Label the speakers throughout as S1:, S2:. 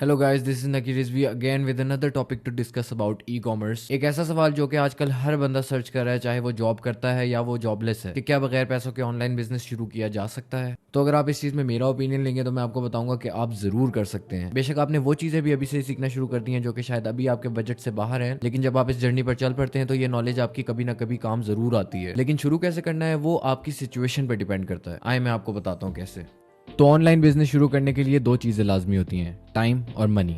S1: Hello guys, this is Nakir Rizvi again with another topic to discuss about e commerce. एक ऐसा सवाल जो कि आजकल हर बंदा सर्च कर रहा है, चाहे वो जॉब करता है या वो जॉबलेस है, कि क्या बगैर पैसों के ऑनलाइन बिजनेस शुरू किया जा सकता है। तो अगर आप इस चीज में मेरा ओपिनियन लेंगे तो मैं आपको बताऊंगा कि आप जरूर कर सकते हैं। बेशक आपने वो चीजें भी अभी से सीखना शुरू कर दी हैं जो कि शायद अभी आपके बजट से बाहर है, लेकिन जब आप इस जर्नी पर चल पड़ते हैं तो ये नॉलेज आपकी कभी ना कभी काम जरूर आती है। लेकिन शुरू कैसे करना है वो आपकी सिचुएशन पर डिपेंड करता है। आए मैं आपको बताता हूँ कैसे। तो ऑनलाइन बिजनेस शुरू करने के लिए दो चीजें लाजमी होती हैं, टाइम और मनी।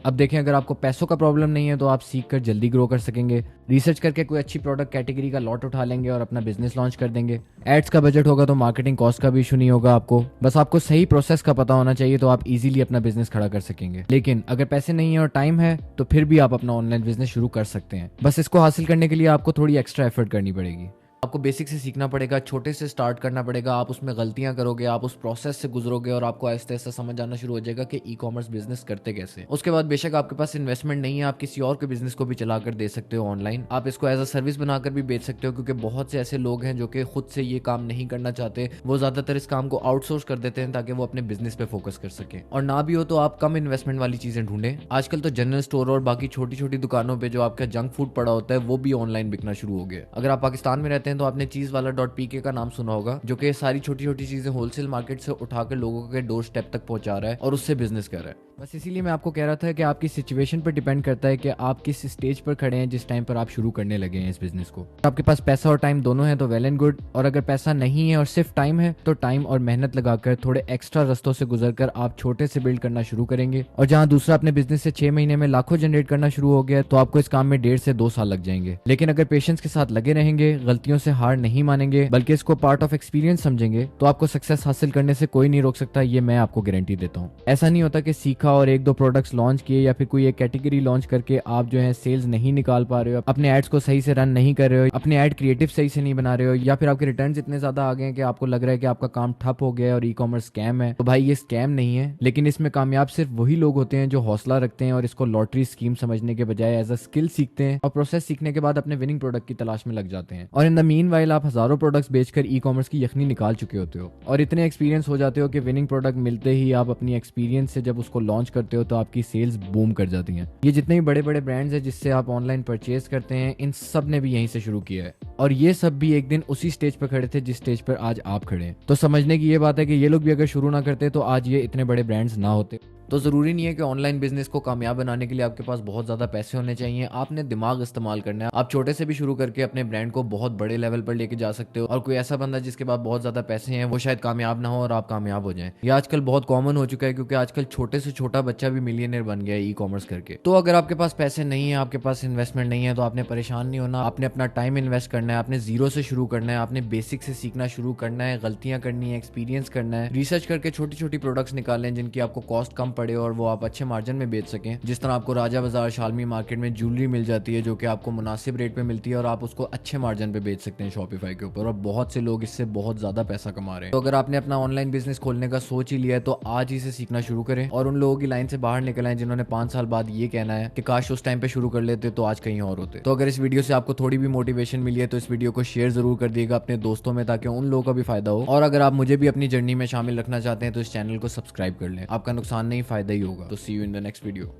S1: अब देखें, अगर आपको पैसों का प्रॉब्लम नहीं है तो आप सीख कर जल्दी ग्रो कर सकेंगे। रिसर्च करके कोई अच्छी प्रोडक्ट कैटेगरी का लॉट उठा लेंगे और अपना बिजनेस लॉन्च कर देंगे। एड्स का बजट होगा तो मार्केटिंग कॉस्ट का भी इशू नहीं होगा आपको। बस आपको सही प्रोसेस का पता होना चाहिए तो आप इजीली अपना बिजनेस खड़ा कर सकेंगे। लेकिन अगर पैसे नहीं है और टाइम है तो फिर भी आप अपना ऑनलाइन बिजनेस शुरू कर सकते हैं। बस इसको हासिल करने के लिए आपको थोड़ी एक्स्ट्रा एफर्ट करनी पड़ेगी। आपको बेसिक से सीखना पड़ेगा, छोटे से स्टार्ट करना पड़ेगा। आप उसमें गलतियां करोगे, आप उस प्रोसेस से गुजरोगे और आपको आहिस्ते आहिस्ते समझ आना शुरू हो जाएगा कि ई कॉमर्स बिजनेस करते कैसे। उसके बाद बेशक आपके पास इन्वेस्टमेंट नहीं है, आप किसी और के बिजनेस को भी चलाकर दे सकते हो ऑनलाइन। आप इसको एज अ सर्विस बनाकर भी बेच सकते हो, क्योंकि बहुत से ऐसे लोग हैं जो कि खुद से ये काम नहीं करना चाहते। वो ज्यादातर इस काम को आउटसोर्स कर देते हैं ताकि वो अपने बिजनेस पे फोकस कर सके। और ना भी हो तो आप कम इन्वेस्टमेंट वाली चीजें ढूंढें। आजकल तो जनरल स्टोर और बाकी छोटी छोटी दुकानों पे जो आपका जंक फूड पड़ा होता है वो भी ऑनलाइन बिकना शुरू हो गया। अगर आप पाकिस्तान में रहते हैं तो आपने चीज वाला .pk का नाम सुना होगा, जो कि सारी छोटी छोटी चीजें होलसेल मार्केट से उठाकर लोगों के डोर स्टेप तक पहुंचा रहा है और उससे बिजनेस कर रहा है। बस इसीलिए मैं आपको कह रहा था कि आपकी सिचुएशन पर डिपेंड करता है कि आप किस स्टेज पर खड़े हैं जिस टाइम पर आप शुरू करने लगे हैं इस बिजनेस को। आपके पास पैसा और टाइम दोनों है तो वेल एंड गुड। और अगर पैसा नहीं है और सिर्फ टाइम है तो टाइम और मेहनत लगाकर थोड़े एक्स्ट्रा रास्तों से गुजरकर आप छोटे से बिल्ड करना शुरू करेंगे। और जहां दूसरा अपने बिजनेस से 6 महीने में लाखों जनरेट करना शुरू हो गया तो आपको इस काम में 1.5 से 2 साल लग जाएंगे। लेकिन अगर पेशेंस के साथ लगे रहेंगे, गलतियों से हार नहीं मानेंगे बल्कि इसको पार्ट ऑफ एक्सपीरियंस समझेंगे तो आपको सक्सेस हासिल करने से कोई नहीं रोक सकता। ये मैं आपको गारंटी देता हूँ। ऐसा नहीं होता कि सीखा और 1-2 प्रोडक्ट्स लॉन्च किए या फिर कोई एक कैटेगरी लॉन्च करके आप जो है सेल्स नहीं निकाल पा रहे हो, अपने एड्स को सही से रन नहीं कर रहे हो, अपने एड क्रिएटिव सही से नहीं बना रहे हो, या फिर आपके रिटर्न्स इतने ज्यादा आ गए हैं कि आपको लग रहा है कि आपका काम ठप हो गया है और ई कॉमर्स स्कैम है। तो भाई ये स्कैम नहीं है, लेकिन इसमें कामयाब सिर्फ वही लोग होते हैं जो हौसला रखते हैं और इसको लॉटरी स्कीम समझने के बजाय एज अ स्किल सीखते हैं और प्रोसेस सीखने के बाद अपने विनिंग प्रोडक्ट की तलाश में लग जाते हैं। और इन द मीन वाइल आप हजारों प्रोडक्ट्स बेचकर ई कॉमर्स की यखनी निकाल चुके होते हो और इतने एक्सपीरियंस हो जाते हो कि विनिंग प्रोडक्ट मिलते ही आप अपनी एक्सपीरियंस से जब उसको लॉन्च करते हो तो आपकी सेल्स बूम कर जाती हैं। ये जितने भी बड़े बड़े ब्रांड्स हैं जिससे आप ऑनलाइन परचेज करते हैं, इन सब ने भी यहीं से शुरू किया है और ये सब भी एक दिन उसी स्टेज पर खड़े थे जिस स्टेज पर आज आप खड़े हैं। तो समझने की ये बात है कि ये लोग भी अगर शुरू ना करते तो आज ये इतने बड़े ब्रांड्स ना होते। तो ज़रूरी नहीं है कि ऑनलाइन बिजनेस को कामयाब बनाने के लिए आपके पास बहुत ज़्यादा पैसे होने चाहिए। आपने दिमाग इस्तेमाल करना है। आप छोटे से भी शुरू करके अपने ब्रांड को बहुत बड़े लेवल पर लेके जा सकते हो। और कोई ऐसा बंदा जिसके पास बहुत ज़्यादा पैसे हैं वो शायद कामयाब ना हो और आप कामयाब हो जाएं। ये आजकल बहुत कॉमन हो चुका है, क्योंकि आजकल छोटे से छोटा बच्चा भी मिलियनर बन गया है ई कॉमर्स करके। तो अगर आपके पास पैसे नहीं है, आपके पास इन्वेस्टमेंट नहीं है, तो आपने परेशान नहीं होना। आपने अपना टाइम इन्वेस्ट करना है, आपने जीरो से शुरू करना है, आपने बेसिक से सीखना शुरू करना है, गलतियां करनी है, एक्सपीरियंस करना है, रिसर्च करके छोटी छोटी प्रोडक्ट्स निकालें जिनकी आपको कॉस्ट कम पड़े और वो आप अच्छे मार्जिन में बेच सकें। जिस तरह आपको राजा बाजार, शालमी मार्केट में ज्वेलरी मिल जाती है जो कि आपको मुनासिब रेट पे मिलती है और आप उसको अच्छे मार्जिन पे बेच सकते हैं शॉपिफाई के ऊपर, और बहुत से लोग इससे बहुत ज्यादा पैसा कमा रहे हैं। तो अगर आपने अपना ऑनलाइन बिजनेस खोलने का सोच ही लिया है तो आज ही से सीखना शुरू करें और उन लोगों की लाइन से बाहर निकल आए जिन्होंने 5 साल बाद ये कहना है कि काश उस टाइम पे शुरू कर लेते तो आज कहीं और होते। तो अगर इस वीडियो से आपको थोड़ी भी मोटिवेशन मिली है तो इस वीडियो को शेयर जरूर कर दिएगा अपने दोस्तों में, ताकि उन लोगों का भी फायदा हो। और अगर आप मुझे भी अपनी जर्नी में शामिल रखना चाहते हैं तो इस चैनल को सब्सक्राइब कर लें। आपका नुकसान नहीं, फायदा ही होगा। तो see you in the next video.